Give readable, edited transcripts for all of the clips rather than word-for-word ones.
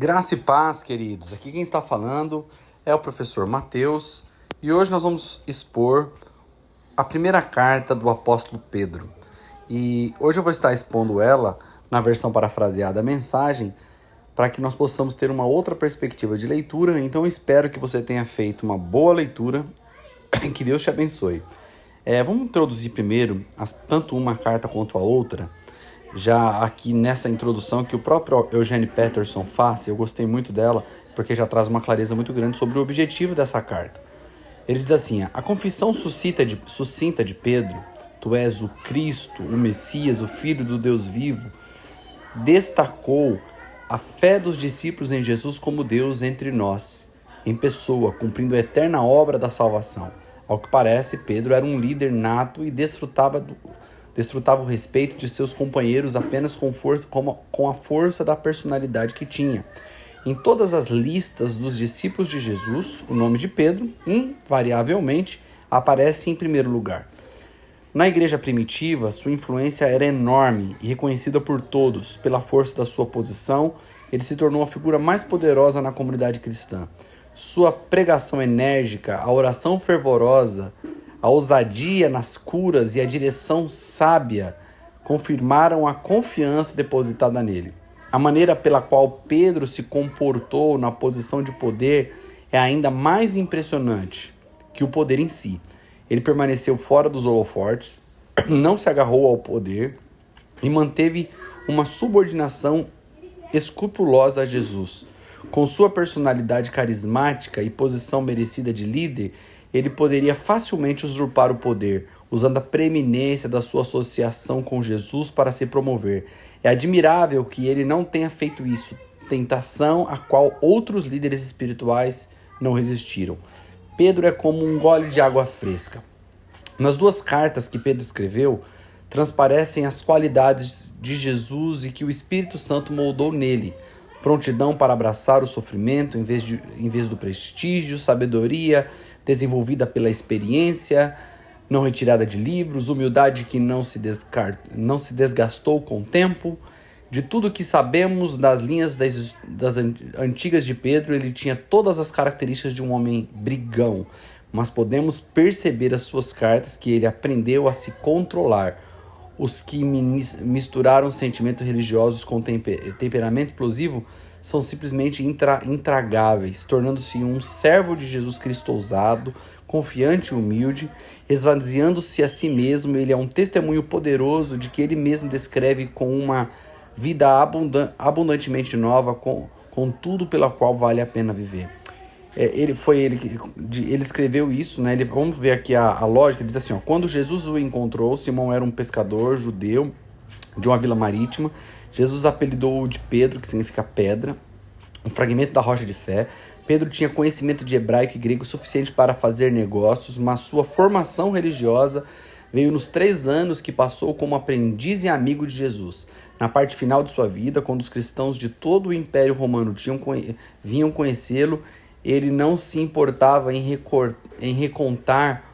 Graça e paz, queridos. Aqui quem está falando é o professor Mateus e hoje nós vamos expor a primeira carta do apóstolo Pedro. E hoje eu vou estar expondo ela na versão parafraseada da mensagem para que nós possamos ter uma outra perspectiva de leitura. Então eu espero que você tenha feito uma boa leitura, que Deus te abençoe. Vamos introduzir primeiro tanto uma carta quanto a outra. Já aqui nessa introdução que o próprio Eugene Peterson faz, eu gostei muito dela, porque já traz uma clareza muito grande sobre o objetivo dessa carta. Ele diz assim: a confissão sucinta de Pedro, tu és o Cristo, o Messias, o Filho do Deus vivo, destacou a fé dos discípulos em Jesus como Deus entre nós, em pessoa, cumprindo a eterna obra da salvação. Ao que parece, Pedro era um líder nato e desfrutava o respeito de seus companheiros apenas com a força da personalidade que tinha. Em todas as listas dos discípulos de Jesus, o nome de Pedro, invariavelmente, aparece em primeiro lugar. Na igreja primitiva, sua influência era enorme e reconhecida por todos. Pela força da sua posição, ele se tornou a figura mais poderosa na comunidade cristã. Sua pregação enérgica, a oração fervorosa, a ousadia nas curas e a direção sábia confirmaram a confiança depositada nele. A maneira pela qual Pedro se comportou na posição de poder é ainda mais impressionante que o poder em si. Ele permaneceu fora dos holofotes, não se agarrou ao poder e manteve uma subordinação escrupulosa a Jesus. Com sua personalidade carismática e posição merecida de líder, ele poderia facilmente usurpar o poder, usando a preeminência da sua associação com Jesus para se promover. É admirável que ele não tenha feito isso, tentação a qual outros líderes espirituais não resistiram. Pedro é como um gole de água fresca. Nas duas cartas que Pedro escreveu, transparecem as qualidades de Jesus e que o Espírito Santo moldou nele. Prontidão para abraçar o sofrimento em vez do prestígio, sabedoria desenvolvida pela experiência, não retirada de livros, humildade que não se desgastou com o tempo. De tudo que sabemos das linhas das antigas de Pedro, ele tinha todas as características de um homem brigão, mas podemos perceber as suas cartas que ele aprendeu a se controlar. Os que misturaram sentimentos religiosos com temperamento explosivo são simplesmente intragáveis, tornando-se um servo de Jesus Cristo ousado, confiante e humilde, esvaziando-se a si mesmo. Ele é um testemunho poderoso de que ele mesmo descreve com uma vida abundantemente nova, com tudo pela qual vale a pena viver. Ele escreveu isso, né? Vamos ver aqui a lógica. Ele diz assim: quando Jesus o encontrou, Simão era um pescador judeu de uma vila marítima. Jesus apelidou-o de Pedro, que significa pedra, um fragmento da rocha de fé. Pedro tinha conhecimento de hebraico e grego suficiente para fazer negócios, mas sua formação religiosa veio nos 3 anos que passou como aprendiz e amigo de Jesus. Na parte final de sua vida, quando os cristãos de todo o Império Romano vinham conhecê-lo, ele não se importava em recontar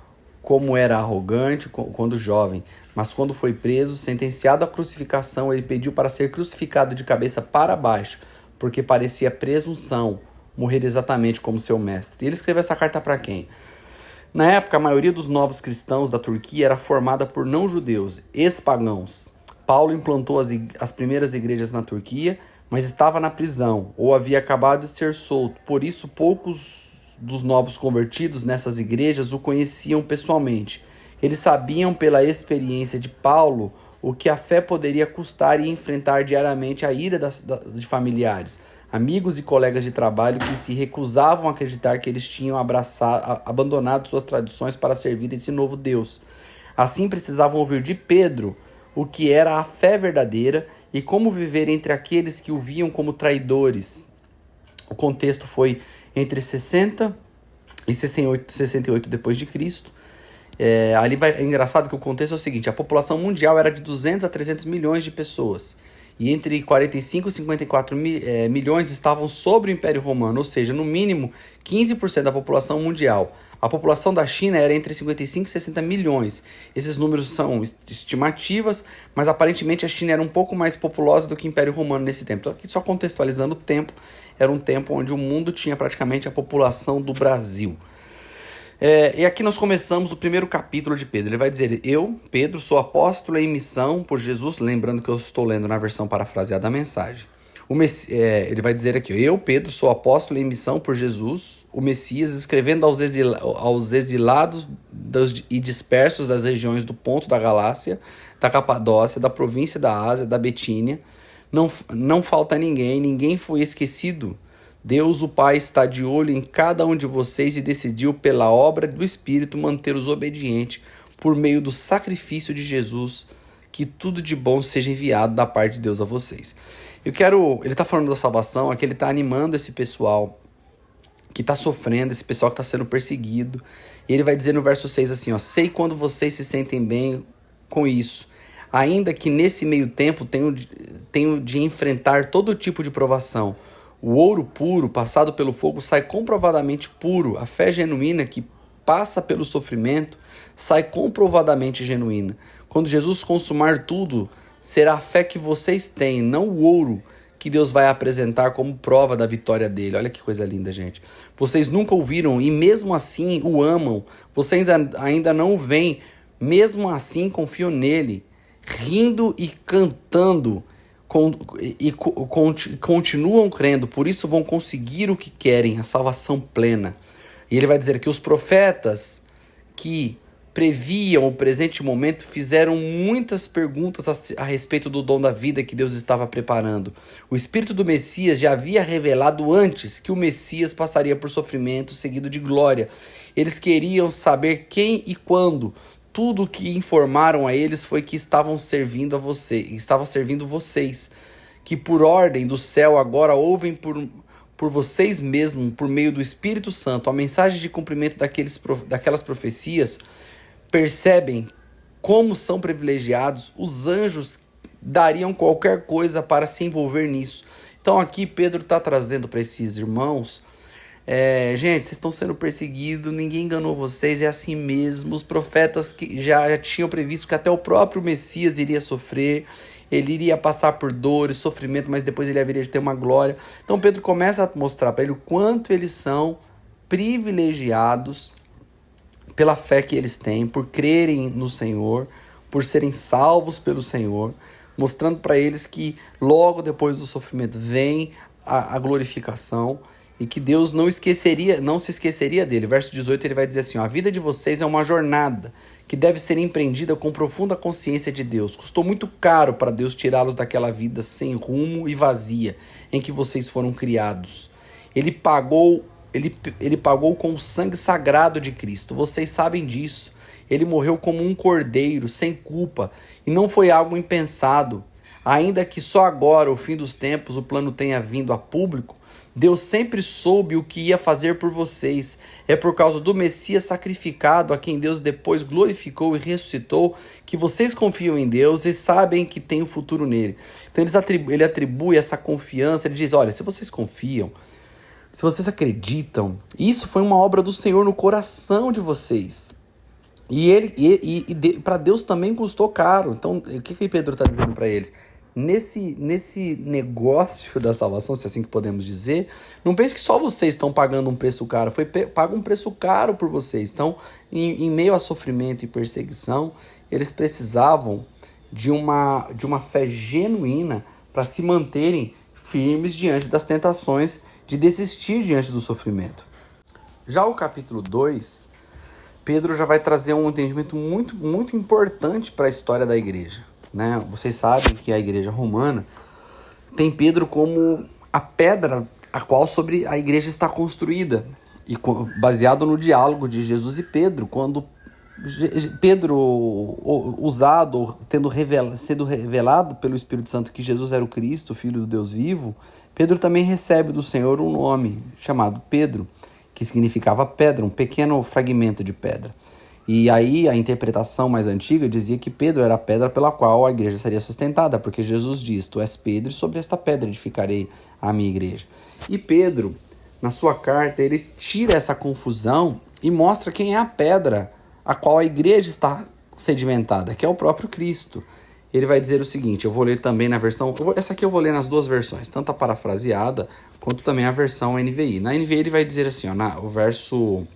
como era arrogante quando jovem, mas quando foi preso, sentenciado à crucificação, ele pediu para ser crucificado de cabeça para baixo, porque parecia presunção morrer exatamente como seu mestre. E ele escreveu essa carta para quem? Na época, a maioria dos novos cristãos da Turquia era formada por não-judeus, ex-pagãos. Paulo implantou as primeiras igrejas na Turquia, mas estava na prisão, ou havia acabado de ser solto. Por isso, poucos dos novos convertidos nessas igrejas o conheciam pessoalmente. Eles sabiam pela experiência de Paulo o que a fé poderia custar e enfrentar diariamente a ira de familiares, amigos e colegas de trabalho que se recusavam a acreditar que eles tinham abandonado suas tradições para servir esse novo Deus. Assim precisavam ouvir de Pedro o que era a fé verdadeira e como viver entre aqueles que o viam como traidores. O contexto foi entre 60 e 68 depois de Cristo. É engraçado que o contexto é o seguinte: a população mundial era de 200 a 300 milhões de pessoas. E entre 45 e 54 milhões estavam sob o Império Romano, ou seja, no mínimo 15% da população mundial. A população da China era entre 55 e 60 milhões. Esses números são estimativas, mas aparentemente a China era um pouco mais populosa do que o Império Romano nesse tempo. Então, aqui só contextualizando o tempo, era um tempo onde o mundo tinha praticamente a população do Brasil. E aqui nós começamos o primeiro capítulo de Pedro. Ele vai dizer: eu, Pedro, sou apóstolo em missão por Jesus. Lembrando que eu estou lendo na versão parafraseada da mensagem. Ele vai dizer aqui: eu, Pedro, sou apóstolo em missão por Jesus, o Messias, escrevendo aos exilados e dispersos das regiões do Ponto da Galácia, da Capadócia, da província da Ásia, da Betínia. Não falta ninguém foi esquecido. Deus, o Pai, está de olho em cada um de vocês e decidiu, pela obra do Espírito, mantê-los obedientes por meio do sacrifício de Jesus, que tudo de bom seja enviado da parte de Deus a vocês. Ele está falando da salvação, aqui ele está animando esse pessoal que está sofrendo, esse pessoal que está sendo perseguido. E ele vai dizer no verso 6 assim, sei quando vocês se sentem bem com isso, ainda que nesse meio tempo tenho de enfrentar todo tipo de provação. O ouro puro, passado pelo fogo, sai comprovadamente puro. A fé genuína que passa pelo sofrimento sai comprovadamente genuína. Quando Jesus consumar tudo, será a fé que vocês têm, não o ouro que Deus vai apresentar como prova da vitória dele. Olha que coisa linda, gente. Vocês nunca ouviram e mesmo assim o amam. Vocês ainda não o veem, mesmo assim confiam nele, rindo e cantando. Continuam crendo, por isso vão conseguir o que querem, a salvação plena. E ele vai dizer que os profetas que previam o presente momento fizeram muitas perguntas a respeito do dom da vida que Deus estava preparando. O Espírito do Messias já havia revelado antes que o Messias passaria por sofrimento seguido de glória. Eles queriam saber quem e quando. Tudo o que informaram a eles foi que estavam servindo vocês, que por ordem do céu agora ouvem por vocês mesmos, por meio do Espírito Santo, a mensagem de cumprimento daquelas profecias. Percebem como são privilegiados, os anjos dariam qualquer coisa para se envolver nisso. Então aqui Pedro está trazendo para esses irmãos: gente, vocês estão sendo perseguidos, ninguém enganou vocês, é assim mesmo. Os profetas que já tinham previsto que até o próprio Messias iria sofrer, ele iria passar por dores, sofrimento, mas depois ele haveria de ter uma glória. Então Pedro começa a mostrar para ele o quanto eles são privilegiados pela fé que eles têm, por crerem no Senhor, por serem salvos pelo Senhor, mostrando para eles que logo depois do sofrimento vem a glorificação. E que Deus não se esqueceria dele. Verso 18 ele vai dizer assim: a vida de vocês é uma jornada que deve ser empreendida com profunda consciência de Deus. Custou muito caro para Deus tirá-los daquela vida sem rumo e vazia em que vocês foram criados. Ele pagou com o sangue sagrado de Cristo. Vocês sabem disso. Ele morreu como um cordeiro, sem culpa, e não foi algo impensado. Ainda que só agora, ao fim dos tempos, o plano tenha vindo a público, Deus sempre soube o que ia fazer por vocês. É por causa do Messias sacrificado, a quem Deus depois glorificou e ressuscitou, que vocês confiam em Deus e sabem que tem o futuro nele. Então ele atribui essa confiança, ele diz: olha, se vocês confiam, se vocês acreditam, isso foi uma obra do Senhor no coração de vocês. E para Deus também custou caro. Então, o que Pedro está dizendo para eles? Nesse negócio da salvação, se é assim que podemos dizer, não pense que só vocês estão pagando um preço caro. Foi pago um preço caro por vocês. Então, em meio a sofrimento e perseguição, eles precisavam de uma fé genuína para se manterem firmes diante das tentações, de desistir diante do sofrimento. Já o capítulo 2, Pedro já vai trazer um entendimento muito, muito importante para a história da igreja. Vocês sabem que a igreja romana tem Pedro como a pedra a qual sobre a igreja está construída, e baseado no diálogo de Jesus e Pedro, quando Pedro, sendo revelado pelo Espírito Santo que Jesus era o Cristo, o Filho do Deus vivo, Pedro também recebe do Senhor um nome chamado Pedro, que significava pedra, um pequeno fragmento de pedra. E aí a interpretação mais antiga dizia que Pedro era a pedra pela qual a igreja seria sustentada, porque Jesus diz: tu és Pedro e sobre esta pedra edificarei a minha igreja. E Pedro, na sua carta, ele tira essa confusão e mostra quem é a pedra a qual a igreja está sedimentada, que é o próprio Cristo. ele vai dizer o seguinte, eu vou ler também na versão, essa aqui eu vou ler nas duas versões, tanto a parafraseada quanto também a versão NVI. Na NVI ele vai dizer assim, ó, o verso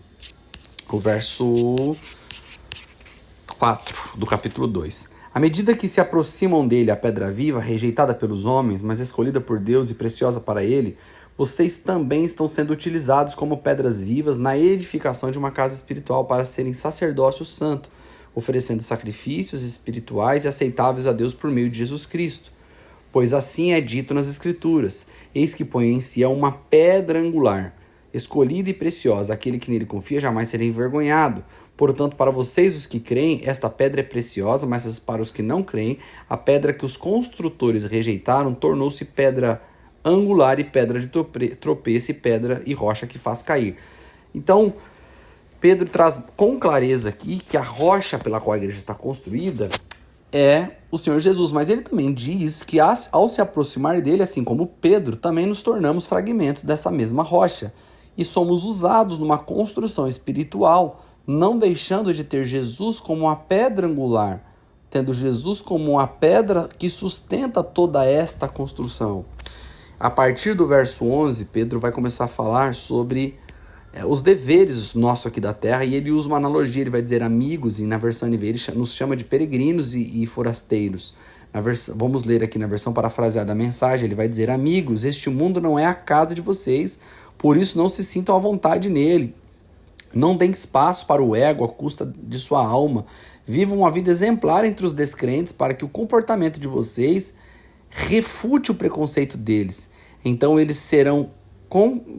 4 do capítulo 2. À medida que se aproximam dele a pedra viva, rejeitada pelos homens, mas escolhida por Deus e preciosa para ele, vocês também estão sendo utilizados como pedras vivas na edificação de uma casa espiritual para serem sacerdócio santo, oferecendo sacrifícios espirituais e aceitáveis a Deus por meio de Jesus Cristo. Pois assim é dito nas Escrituras, eis que põe em si uma pedra angular, escolhida e preciosa, aquele que nele confia jamais será envergonhado. Portanto, para vocês, os que creem, esta pedra é preciosa, mas para os que não creem, a pedra que os construtores rejeitaram tornou-se pedra angular e pedra de tropeço e pedra e rocha que faz cair. Então, Pedro traz com clareza aqui que a rocha pela qual a igreja está construída é o Senhor Jesus, mas ele também diz que ao se aproximar dele, assim como Pedro, também nos tornamos fragmentos dessa mesma rocha e somos usados numa construção espiritual, não deixando de ter Jesus como a pedra angular, tendo Jesus como a pedra que sustenta toda esta construção. A partir do verso 11, Pedro vai começar a falar sobre os deveres nossos aqui da terra, e ele usa uma analogia, ele vai dizer amigos, e na versão NVI ele nos chama de peregrinos e forasteiros. Vamos ler aqui na versão parafraseada da mensagem, ele vai dizer, amigos, este mundo não é a casa de vocês, por isso não se sintam à vontade nele. Não deem espaço para o ego à custa de sua alma. Vivam uma vida exemplar entre os descrentes para que o comportamento de vocês refute o preconceito deles. Então eles serão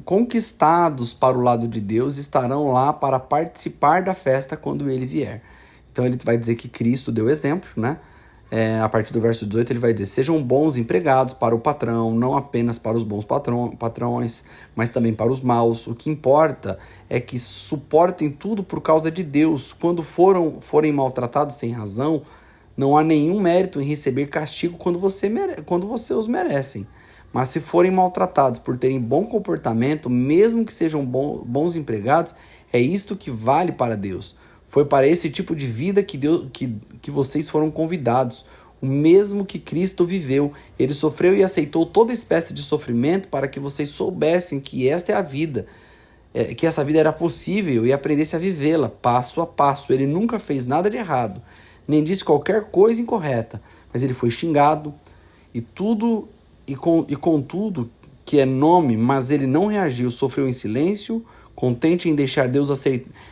conquistados para o lado de Deus e estarão lá para participar da festa quando ele vier. Então ele vai dizer que Cristo deu exemplo, né? A partir do verso 18 ele vai dizer, sejam bons empregados para o patrão, não apenas para os bons patrões, mas também para os maus. O que importa é que suportem tudo por causa de Deus. Quando forem maltratados sem razão, não há nenhum mérito em receber castigo quando você os merecem. Mas se forem maltratados por terem bom comportamento, mesmo que sejam bons empregados, é isto que vale para Deus. Foi para esse tipo de vida que vocês foram convidados. O mesmo que Cristo viveu. Ele sofreu e aceitou toda espécie de sofrimento para que vocês soubessem que esta é a vida. Que essa vida era possível e aprendesse a vivê-la passo a passo. Ele nunca fez nada de errado, nem disse qualquer coisa incorreta. Mas ele foi xingado e com tudo que é nome, mas ele não reagiu, sofreu em silêncio, contente em deixar Deus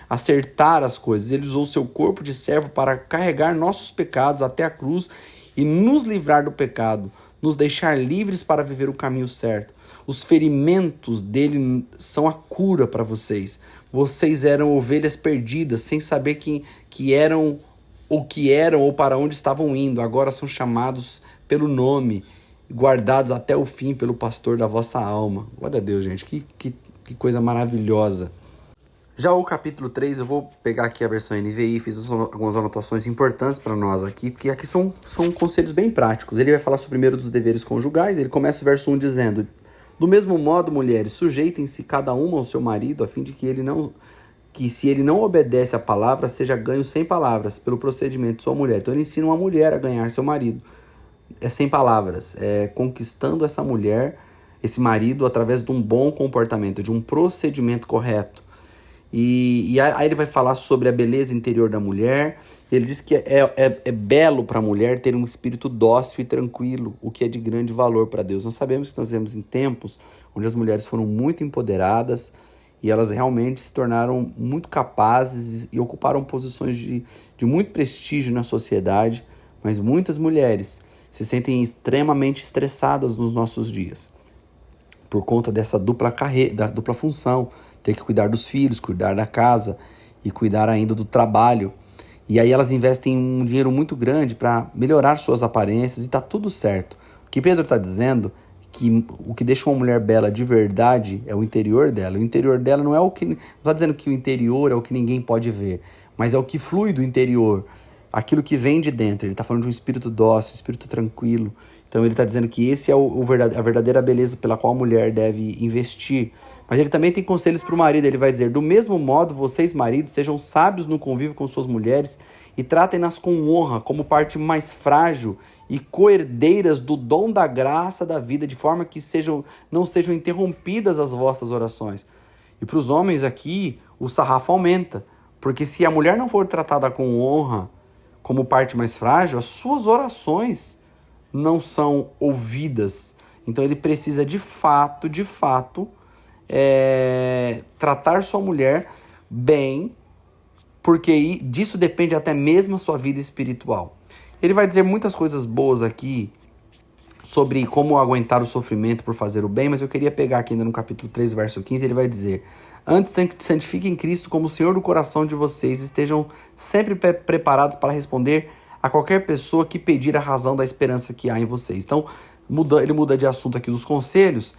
acertar as coisas. Ele usou seu corpo de servo para carregar nossos pecados até a cruz e nos livrar do pecado, nos deixar livres para viver o caminho certo. Os ferimentos dele são a cura para vocês. Vocês eram ovelhas perdidas, sem saber que eram ou para onde estavam indo. Agora são chamados pelo nome, guardados até o fim pelo pastor da vossa alma. Glória a Deus, gente, que coisa maravilhosa. Já o capítulo 3, eu vou pegar aqui a versão NVI, fiz algumas anotações importantes para nós aqui, porque aqui são conselhos bem práticos. Ele vai falar primeiro dos deveres conjugais, ele começa o verso 1 dizendo, do mesmo modo, mulheres, sujeitem-se cada uma ao seu marido, a fim de que se ele não obedece à palavra, seja ganho sem palavras, pelo procedimento de sua mulher. Então ele ensina uma mulher a ganhar seu marido, sem palavras, conquistando essa mulher, esse marido, através de um bom comportamento, de um procedimento correto. E aí ele vai falar sobre a beleza interior da mulher. Ele diz que é belo para a mulher ter um espírito dócil e tranquilo, o que é de grande valor para Deus. Nós sabemos que nós vivemos em tempos onde as mulheres foram muito empoderadas e elas realmente se tornaram muito capazes e ocuparam posições de muito prestígio na sociedade, mas muitas mulheres se sentem extremamente estressadas nos nossos dias, por conta dessa dupla função, ter que cuidar dos filhos, cuidar da casa e cuidar ainda do trabalho. E aí elas investem um dinheiro muito grande para melhorar suas aparências e está tudo certo. O que Pedro está dizendo que o que deixa uma mulher bela de verdade é o interior dela. O interior dela não é o que... Não está dizendo que o interior é o que ninguém pode ver, mas é o que flui do interior, aquilo que vem de dentro. Ele está falando de um espírito dócil, um espírito tranquilo. Então ele está dizendo que esse é a verdadeira beleza pela qual a mulher deve investir. Mas ele também tem conselhos para o marido. Ele vai dizer: do mesmo modo, vocês, maridos, sejam sábios no convívio com suas mulheres e tratem-nas com honra, como parte mais frágil e coerdeiras do dom da graça da vida, de forma que não sejam interrompidas as vossas orações. E para os homens aqui, o sarrafo aumenta. Porque se a mulher não for tratada com honra, como parte mais frágil, as suas orações não são ouvidas. Então ele precisa de fato, tratar sua mulher bem, porque disso depende até mesmo a sua vida espiritual. Ele vai dizer muitas coisas boas aqui sobre como aguentar o sofrimento por fazer o bem, mas eu queria pegar aqui ainda no capítulo 3, verso 15, ele vai dizer: antes santifiquem Cristo como o Senhor do coração de vocês, estejam sempre preparados para responder a qualquer pessoa que pedir a razão da esperança que há em vocês. Então, ele muda de assunto aqui dos conselhos,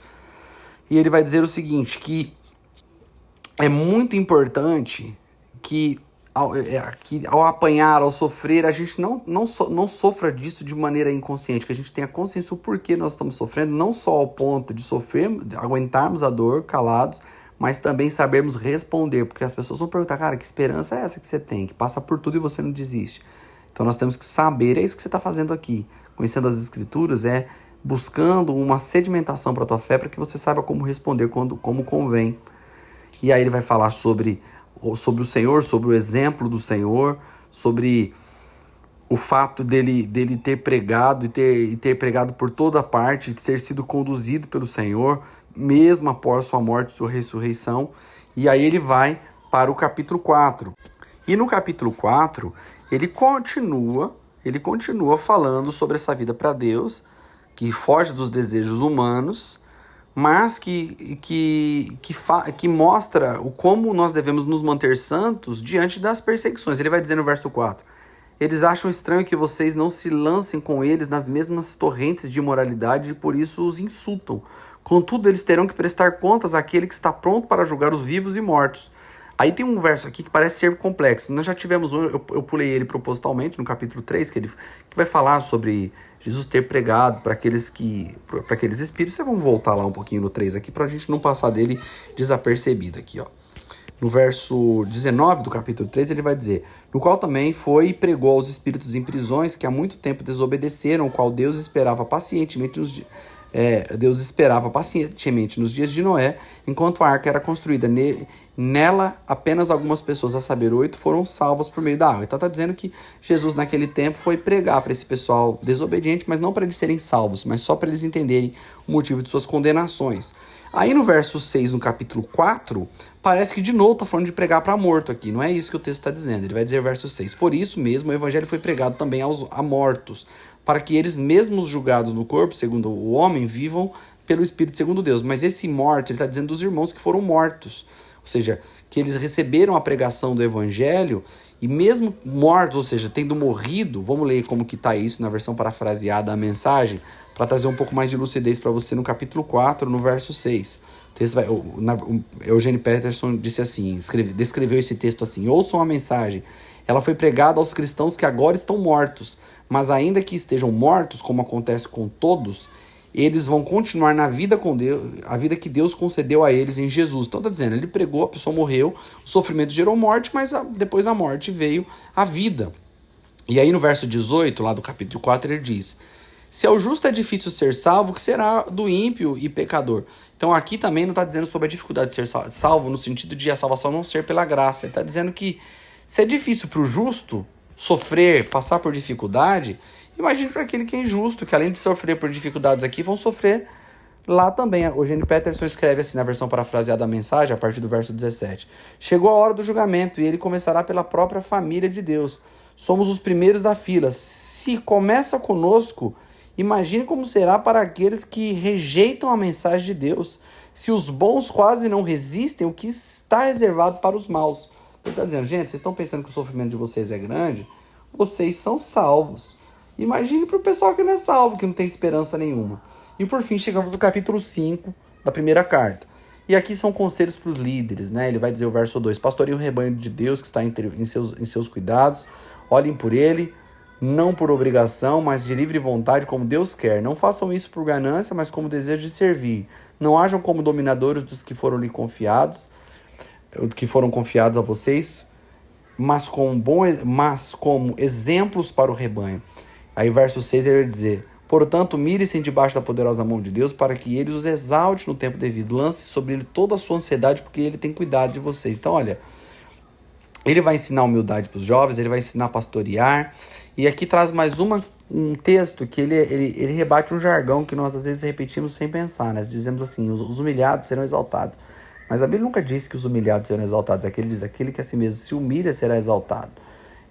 e ele vai dizer o seguinte, que é muito importante que ao apanhar, ao sofrer, a gente não sofra disso de maneira inconsciente, que a gente tenha consciência do porquê nós estamos sofrendo, não só ao ponto de sofrer, de aguentarmos a dor calados, mas também sabermos responder, porque as pessoas vão perguntar: cara, que esperança é essa que você tem, que passa por tudo e você não desiste? Então nós temos que saber, é isso que você está fazendo aqui, conhecendo as Escrituras, buscando uma sedimentação para a tua fé, para que você saiba como responder como convém. E aí ele vai falar sobre o Senhor, sobre o exemplo do Senhor, sobre o fato dele ter pregado e ter pregado por toda parte, de ter sido conduzido pelo Senhor, mesmo após sua morte e sua ressurreição. E aí ele vai para o capítulo 4. E no capítulo 4, ele continua falando sobre essa vida para Deus, que foge dos desejos humanos, mas que mostra como nós devemos nos manter santos diante das perseguições. Ele vai dizer no verso 4: eles acham estranho que vocês não se lancem com eles nas mesmas torrentes de imoralidade e por isso os insultam. Contudo, eles terão que prestar contas àquele que está pronto para julgar os vivos e mortos. Aí tem um verso aqui que parece ser complexo. Nós já tivemos um, eu pulei ele propositalmente no capítulo 3, que vai falar sobre Jesus ter pregado para aqueles espíritos. Então vamos voltar lá um pouquinho no 3 aqui, para a gente não passar dele desapercebido aqui, ó. No verso 19 do capítulo 3, ele vai dizer: no qual também foi e pregou aos espíritos em prisões que há muito tempo desobedeceram, o qual Deus esperava pacientemente nos dias de Noé, enquanto a arca era construída. Nela, apenas algumas pessoas, a saber, 8, foram salvas por meio da água. Então está dizendo que Jesus naquele tempo foi pregar para esse pessoal desobediente, mas não para eles serem salvos, mas só para eles entenderem o motivo de suas condenações. Aí no verso 6, no capítulo 4, parece que de novo está falando de pregar para morto aqui. Não é isso que o texto está dizendo. Ele vai dizer verso 6: por isso mesmo o evangelho foi pregado também a mortos, para que eles mesmos julgados no corpo, segundo o homem, vivam pelo Espírito segundo Deus. Mas esse morto, ele está dizendo dos irmãos que foram mortos. Ou seja, que eles receberam a pregação do evangelho e mesmo mortos, ou seja, tendo morrido, vamos ler como que está isso na versão parafraseada, a mensagem, para trazer um pouco mais de lucidez para você no capítulo 4, no verso 6. Eugene Peterson disse assim, descreveu esse texto assim: ouçam a mensagem. Ela foi pregada aos cristãos que agora estão mortos, mas ainda que estejam mortos, como acontece com todos, eles vão continuar na vida com Deus, a vida que Deus concedeu a eles em Jesus. Então está dizendo, ele pregou, a pessoa morreu, o sofrimento gerou morte, mas depois da morte veio a vida. E aí no verso 18, lá do capítulo 4, ele diz: se ao justo é difícil ser salvo, o que será do ímpio e pecador? Então aqui também não está dizendo sobre a dificuldade de ser salvo, no sentido de a salvação não ser pela graça. Ele está dizendo que se é difícil para o justo sofrer, passar por dificuldade, imagine para aquele que é injusto, que além de sofrer por dificuldades aqui, vão sofrer lá também. O Eugene Peterson escreve assim na versão parafraseada da mensagem, a partir do verso 17. Chegou a hora do julgamento e ele começará pela própria família de Deus. Somos os primeiros da fila. Se começa conosco, imagine como será para aqueles que rejeitam a mensagem de Deus. Se os bons quase não resistem, o que está reservado para os maus? Ele está dizendo, gente, vocês estão pensando que o sofrimento de vocês é grande? Vocês são salvos. Imagine para o pessoal que não é salvo, que não tem esperança nenhuma. E por fim, chegamos no capítulo 5 da primeira carta. E aqui são conselhos para os líderes, né? Ele vai dizer o verso 2: pastoreiem o rebanho de Deus que está em seus cuidados, olhem por ele, não por obrigação, mas de livre vontade, como Deus quer. Não façam isso por ganância, mas como desejo de servir. Não hajam como dominadores dos que foram lhe confiados, que foram confiados a vocês, mas como exemplos para o rebanho. Aí verso 6 ele vai dizer: portanto, mire-se debaixo da poderosa mão de Deus, para que ele os exalte no tempo devido. Lance sobre ele toda a sua ansiedade, porque ele tem cuidado de vocês. Então, olha, ele vai ensinar humildade para os jovens, ele vai ensinar a pastorear. E aqui traz mais um texto que ele rebate um jargão que nós às vezes repetimos sem pensar. Nós dizemos assim: os humilhados serão exaltados. Mas a Bíblia nunca disse que os humilhados serão exaltados. Aqui ele diz: aquele que a si mesmo se humilha será exaltado.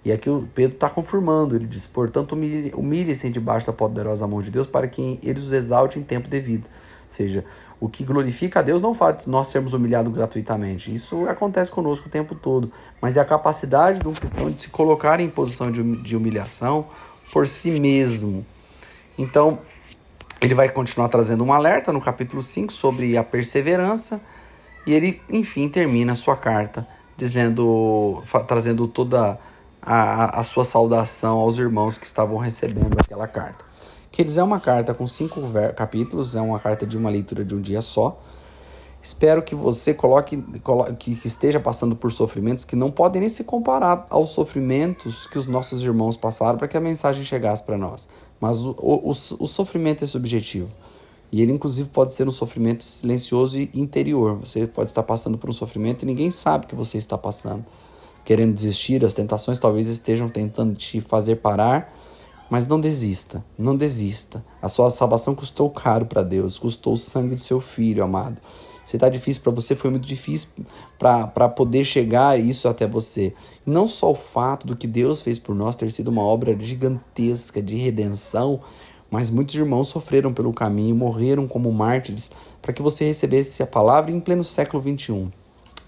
E aqui o Pedro está confirmando. Ele diz: portanto, humilhe-se debaixo da poderosa mão de Deus, para que ele os exalte em tempo devido. Ou seja, o que glorifica a Deus não faz nós sermos humilhados gratuitamente. Isso acontece conosco o tempo todo. Mas é a capacidade de um cristão de se colocar em posição de humilhação por si mesmo. Então, ele vai continuar trazendo um alerta no capítulo 5 sobre a perseverança. E ele, enfim, termina a sua carta trazendo toda a sua saudação aos irmãos que estavam recebendo aquela carta. Queridos, é uma carta com 5 capítulos, é uma carta de uma leitura de um dia só. Espero que você que esteja passando por sofrimentos que não podem nem se comparar aos sofrimentos que os nossos irmãos passaram para que a mensagem chegasse para nós. Mas o sofrimento é subjetivo. E ele, inclusive, pode ser um sofrimento silencioso e interior. Você pode estar passando por um sofrimento e ninguém sabe que você está passando. Querendo desistir, as tentações talvez estejam tentando te fazer parar, mas não desista, não desista. A sua salvação custou caro para Deus, custou o sangue do seu filho, amado. Se está difícil para você, foi muito difícil para poder chegar isso até você. Não só o fato do que Deus fez por nós ter sido uma obra gigantesca de redenção, mas muitos irmãos sofreram pelo caminho, morreram como mártires, para que você recebesse a palavra em pleno século XXI.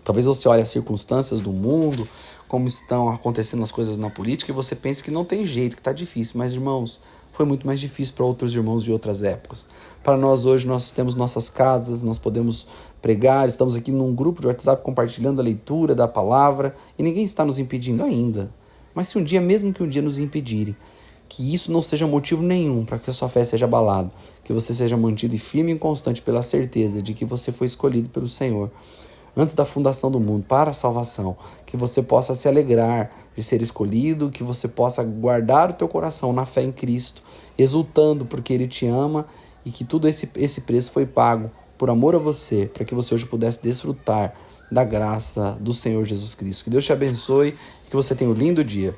Talvez você olhe as circunstâncias do mundo, como estão acontecendo as coisas na política, e você pense que não tem jeito, que está difícil. Mas, irmãos, foi muito mais difícil para outros irmãos de outras épocas. Para nós hoje, nós temos nossas casas, nós podemos pregar, estamos aqui num grupo de WhatsApp compartilhando a leitura da palavra, e ninguém está nos impedindo ainda. Mas se um dia, mesmo que um dia nos impedirem, que isso não seja motivo nenhum para que a sua fé seja abalada, que você seja mantido firme e constante pela certeza de que você foi escolhido pelo Senhor antes da fundação do mundo para a salvação, que você possa se alegrar de ser escolhido, que você possa guardar o teu coração na fé em Cristo, exultando porque Ele te ama e que tudo esse preço foi pago por amor a você, para que você hoje pudesse desfrutar da graça do Senhor Jesus Cristo. Que Deus te abençoe e que você tenha um lindo dia.